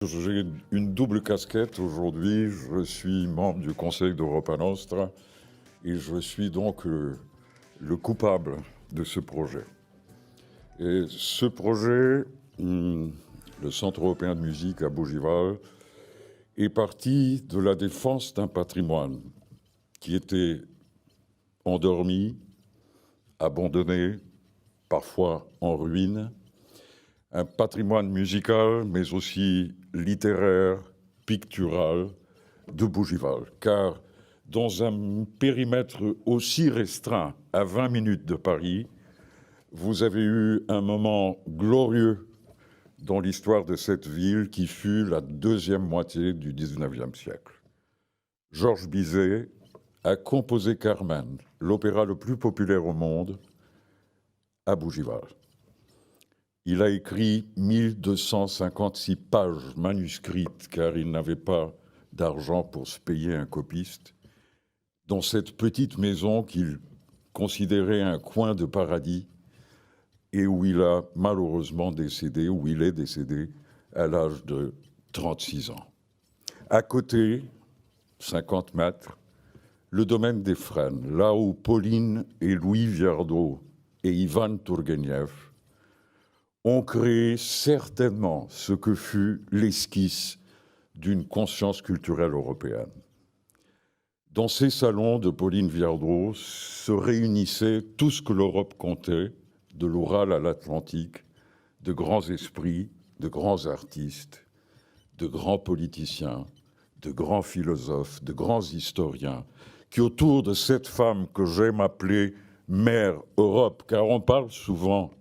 J'ai une double casquette aujourd'hui. Je suis membre du Conseil d'Europa Nostra et je suis donc le coupable de ce projet. Et ce projet, le Centre européen de musique à Bougival, est parti de la défense d'un patrimoine qui était endormi, abandonné, parfois en ruine, un patrimoine musical, mais aussi littéraire, pictural de Bougival. Car dans un périmètre aussi restreint, à 20 minutes de Paris, vous avez eu un moment glorieux dans l'histoire de cette ville qui fut la deuxième moitié du XIXe siècle. Georges Bizet a composé Carmen, l'opéra le plus populaire au monde, à Bougival. Il a écrit 1256 pages manuscrites car il n'avait pas d'argent pour se payer un copiste dans cette petite maison qu'il considérait un coin de paradis et où il a malheureusement décédé, où il est décédé à l'âge de 36 ans. À côté, 50 mètres, le domaine des Frênes, là où Pauline et Louis Viardot et Ivan Tourguenieff ont créé certainement ce que fut l'esquisse d'une conscience culturelle européenne. Dans ces salons de Pauline Viardot se réunissait tout ce que l'Europe comptait, de l'Oural à l'Atlantique, de grands esprits, de grands artistes, de grands politiciens, de grands philosophes, de grands historiens, qui autour de cette femme que j'aime appeler Mère Europe, car on parle souvent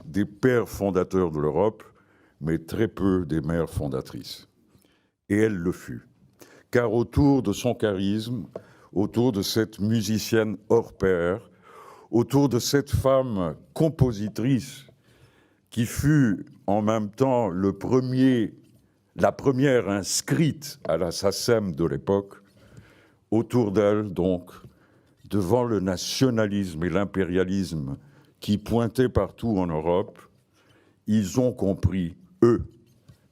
des pères fondateurs de l'Europe, mais très peu des mères fondatrices. Et elle le fut. Car autour de son charisme, autour de cette musicienne hors pair, autour de cette femme compositrice qui fut en même temps la première inscrite à la SACEM de l'époque, autour d'elle donc, devant le nationalisme et l'impérialisme qui pointaient partout en Europe, ils ont compris, eux,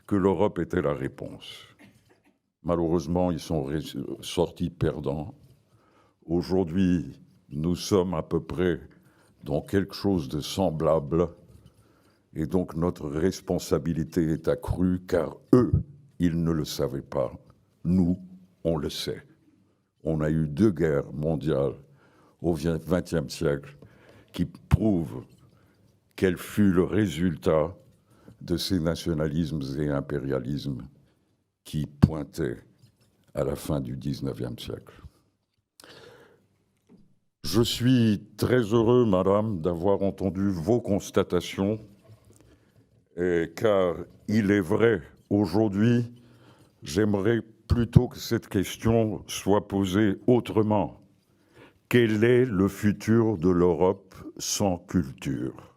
que l'Europe était la réponse. Malheureusement, ils sont sortis perdants. Aujourd'hui, nous sommes à peu près dans quelque chose de semblable et donc notre responsabilité est accrue car eux, ils ne le savaient pas. Nous, on le sait. On a eu 2 guerres mondiales au XXe siècle qui prouvent quel fut le résultat de ces nationalismes et impérialismes qui pointaient à la fin du XIXe siècle. Je suis très heureux, madame, d'avoir entendu vos constatations, car il est vrai, aujourd'hui, j'aimerais plutôt que cette question soit posée autrement. Quel est le futur de l'Europe sans culture ?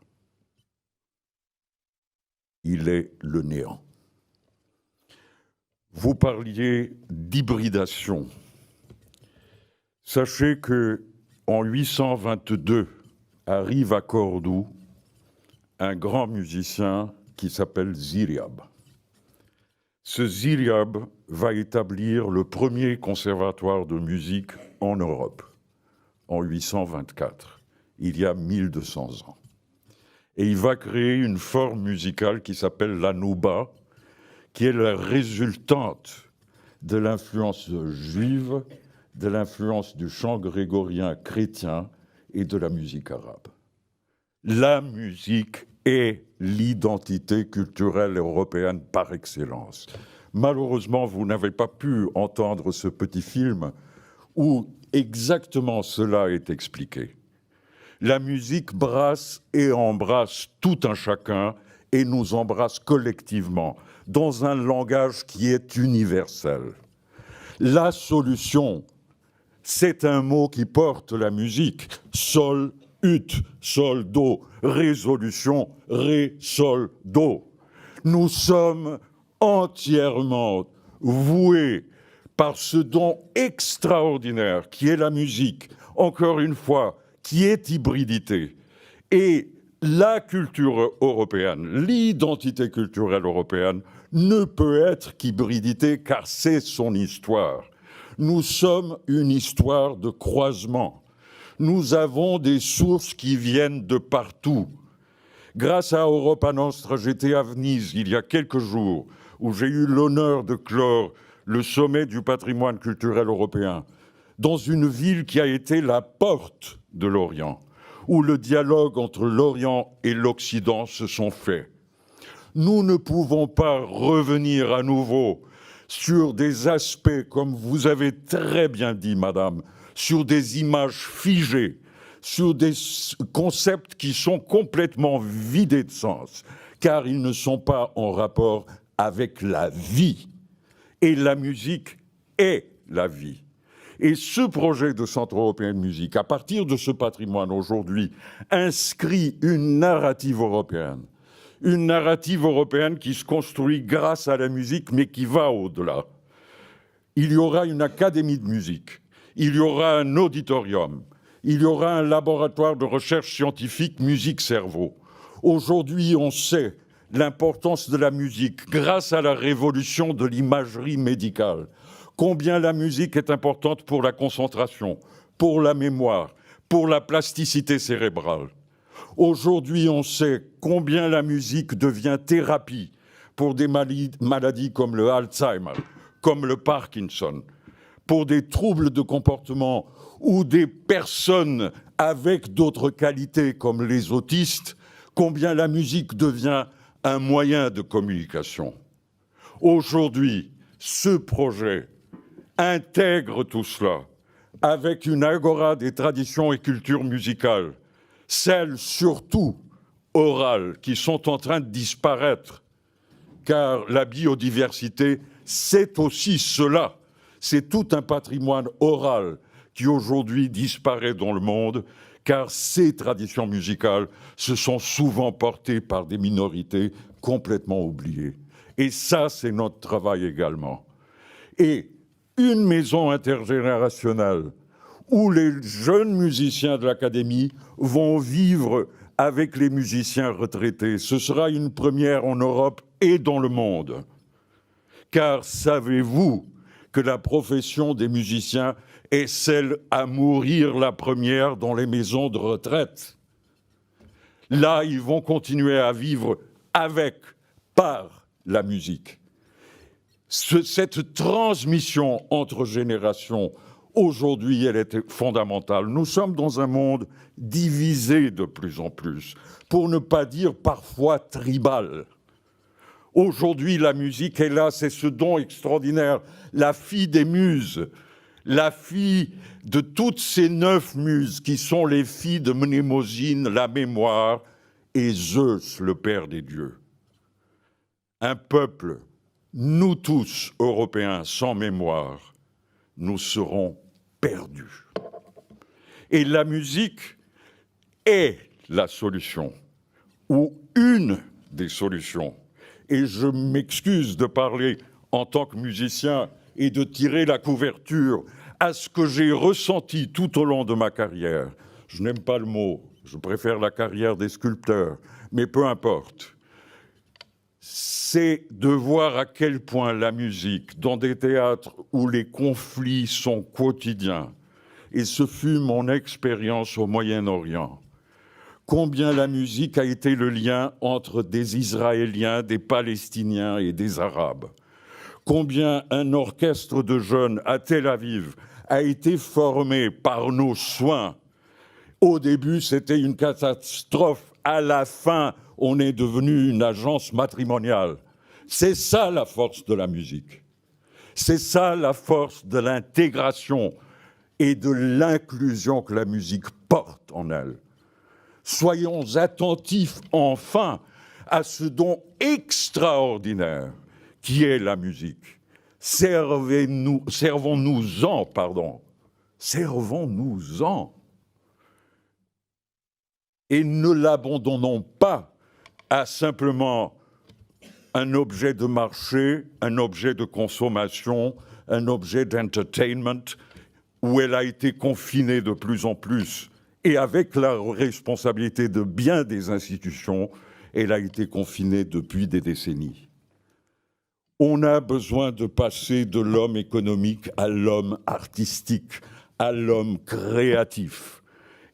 Il est le néant. Vous parliez d'hybridation. Sachez que en 822 arrive à Cordoue un grand musicien qui s'appelle Ziryab. Ce Ziryab va établir le premier conservatoire de musique en Europe en 824, il y a 1200 ans. Et il va créer une forme musicale qui s'appelle la nouba, qui est la résultante de l'influence juive, de l'influence du chant grégorien chrétien et de la musique arabe. La musique est l'identité culturelle européenne par excellence. Malheureusement, vous n'avez pas pu entendre ce petit film où exactement cela est expliqué. La musique brasse et embrasse tout un chacun et nous embrasse collectivement dans un langage qui est universel. La solution, c'est un mot qui porte la musique. Sol, ut, sol, do. Résolution, ré, sol, do. Nous sommes entièrement voués par ce don extraordinaire qui est la musique, encore une fois, qui est hybridité. Et la culture européenne, l'identité culturelle européenne ne peut être qu'hybridité, car c'est son histoire. Nous sommes une histoire de croisement. Nous avons des sources qui viennent de partout. Grâce à Europa Nostra, j'étais à Venise il y a quelques jours, où j'ai eu l'honneur de clore le sommet du patrimoine culturel européen, dans une ville qui a été la porte de l'Orient, où le dialogue entre l'Orient et l'Occident se sont faits. Nous ne pouvons pas revenir à nouveau sur des aspects, comme vous avez très bien dit, madame, sur des images figées, sur des concepts qui sont complètement vidés de sens, car ils ne sont pas en rapport avec la vie. Et la musique est la vie. Et ce projet de Centre européen de musique, à partir de ce patrimoine aujourd'hui, inscrit une narrative européenne qui se construit grâce à la musique, mais qui va au-delà. Il y aura une académie de musique, il y aura un auditorium, il y aura un laboratoire de recherche scientifique musique-cerveau. Aujourd'hui, on sait l'importance de la musique grâce à la révolution de l'imagerie médicale. Combien la musique est importante pour la concentration, pour la mémoire, pour la plasticité cérébrale. Aujourd'hui, on sait combien la musique devient thérapie pour des maladies comme le Alzheimer, comme le Parkinson, pour des troubles de comportement ou des personnes avec d'autres qualités comme les autistes, combien la musique devient un moyen de communication. Aujourd'hui, ce projet intègre tout cela avec une agora des traditions et cultures musicales, celles surtout orales qui sont en train de disparaître, car la biodiversité, c'est aussi cela. C'est tout un patrimoine oral qui aujourd'hui disparaît dans le monde, car ces traditions musicales se sont souvent portées par des minorités complètement oubliées. Et ça, c'est notre travail également. Et une maison intergénérationnelle où les jeunes musiciens de l'Académie vont vivre avec les musiciens retraités. Ce sera une première en Europe et dans le monde. Car savez-vous que la profession des musiciens est celle à mourir la première dans les maisons de retraite? Là, ils vont continuer à vivre avec, par la musique. Cette transmission entre générations, aujourd'hui, elle est fondamentale. Nous sommes dans un monde divisé de plus en plus, pour ne pas dire parfois tribal. Aujourd'hui, la musique est là, c'est ce don extraordinaire, la fille des muses, la fille de toutes ces 9 muses qui sont les filles de Mnémosyne, la mémoire, et Zeus, le père des dieux. Un peuple, nous tous, Européens, sans mémoire, nous serons perdus. Et la musique est la solution, ou une des solutions. Et je m'excuse de parler en tant que musicien et de tirer la couverture à ce que j'ai ressenti tout au long de ma carrière. Je n'aime pas le mot, je préfère la carrière des sculpteurs, mais peu importe. C'est de voir à quel point la musique, dans des théâtres où les conflits sont quotidiens, et ce fut mon expérience au Moyen-Orient, combien la musique a été le lien entre des Israéliens, des Palestiniens et des Arabes. Combien un orchestre de jeunes à Tel Aviv a été formé par nos soins. Au début, c'était une catastrophe. À la fin, on est devenu une agence matrimoniale. C'est ça la force de la musique. C'est ça la force de l'intégration et de l'inclusion que la musique porte en elle. Soyons attentifs enfin à ce don extraordinaire qui est la musique. Servons-nous-en. Et ne l'abandonnons pas à simplement un objet de marché, un objet de consommation, un objet d'entertainment, où elle a été confinée de plus en plus. Et avec la responsabilité de bien des institutions, elle a été confinée depuis des décennies. On a besoin de passer de l'homme économique à l'homme artistique, à l'homme créatif.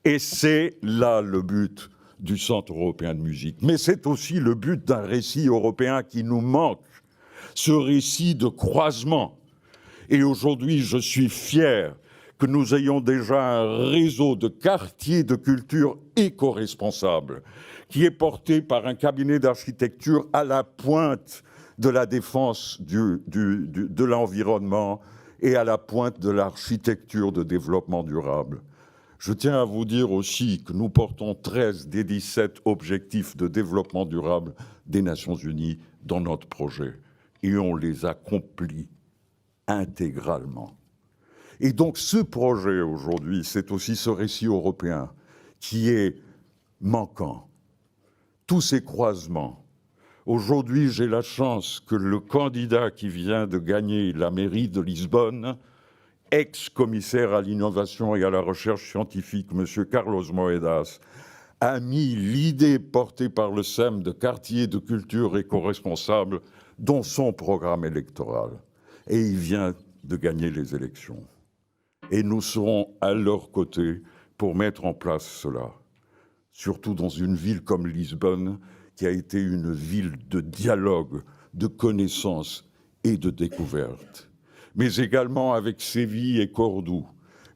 Et c'est là le but du Centre européen de musique. Mais c'est aussi le but d'un récit européen qui nous manque, ce récit de croisement. Et aujourd'hui, je suis fier que nous ayons déjà un réseau de quartiers de culture éco-responsables qui est porté par un cabinet d'architecture à la pointe de la défense de l'environnement et à la pointe de l'architecture de développement durable. Je tiens à vous dire aussi que nous portons 13 des 17 objectifs de développement durable des Nations Unies dans notre projet et on les accomplit intégralement. Et donc ce projet aujourd'hui, c'est aussi ce récit européen qui est manquant. Tous ces croisements. Aujourd'hui, j'ai la chance que le candidat qui vient de gagner la mairie de Lisbonne, ex-commissaire à l'innovation et à la recherche scientifique, M. Carlos Moedas, a mis l'idée portée par le SEM de quartier de culture éco-responsable dans son programme électoral. Et il vient de gagner les élections. Et nous serons à leur côté pour mettre en place cela. Surtout dans une ville comme Lisbonne, qui a été une ville de dialogue, de connaissance et de découverte. Mais également avec Séville et Cordoue,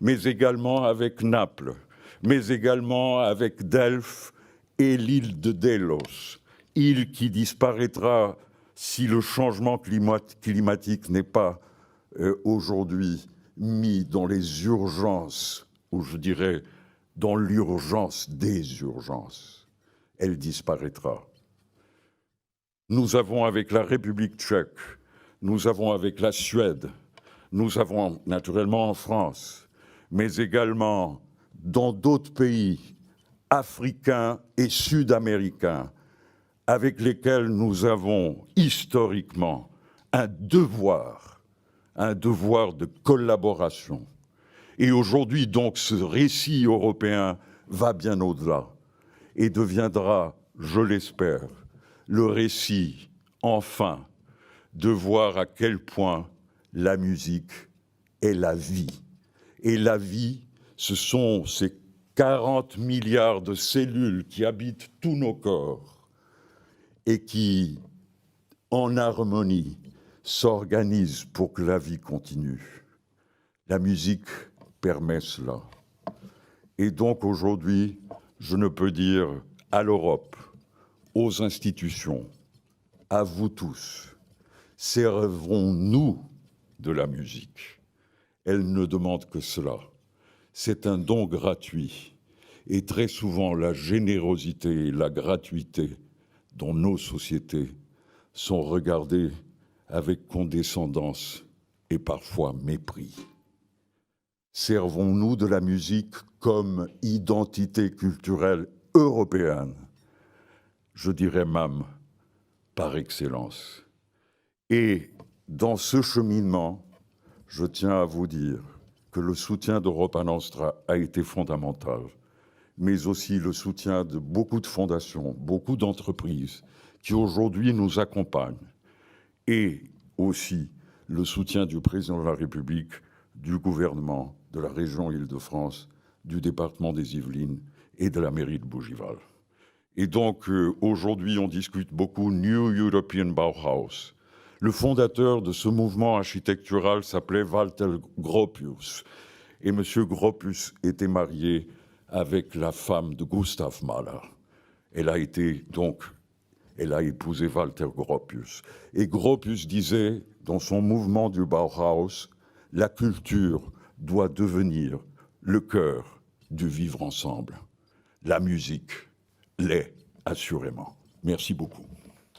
mais également avec Naples, mais également avec Delphes et l'île de Delos, île qui disparaîtra si le changement climatique n'est pas aujourd'hui mis dans les urgences, ou je dirais dans l'urgence des urgences. Elle disparaîtra. Nous avons avec la République tchèque, nous avons avec la Suède, nous avons naturellement en France, mais également dans d'autres pays africains et sud-américains avec lesquels nous avons historiquement un devoir de collaboration. Et aujourd'hui, donc, ce récit européen va bien au-delà et deviendra, je l'espère, le récit, enfin, de voir à quel point la musique est la vie. Et la vie, ce sont ces 40 milliards de cellules qui habitent tous nos corps et qui, en harmonie, s'organisent pour que la vie continue. La musique permet cela. Et donc aujourd'hui, je ne peux dire à l'Europe, aux institutions, à vous tous, servons-nous de la musique. Elle ne demande que cela. C'est un don gratuit. Et très souvent, la générosité et la gratuité dans nos sociétés sont regardées avec condescendance et parfois mépris. Servons-nous de la musique comme identité culturelle européenne, je dirais même par excellence. Et dans ce cheminement, je tiens à vous dire que le soutien d'Europa Nostra a été fondamental, mais aussi le soutien de beaucoup de fondations, beaucoup d'entreprises qui aujourd'hui nous accompagnent, et aussi le soutien du président de la République, du gouvernement, de la région Île-de-France, du département des Yvelines et de la mairie de Bougival. Et donc, aujourd'hui, on discute beaucoup New European Bauhaus. Le fondateur de ce mouvement architectural s'appelait Walter Gropius. Et M. Gropius était marié avec la femme de Gustav Mahler. Elle a épousé Walter Gropius. Et Gropius disait, dans son mouvement du Bauhaus, la culture doit devenir le cœur du vivre ensemble. La musique l'est assurément. Merci beaucoup.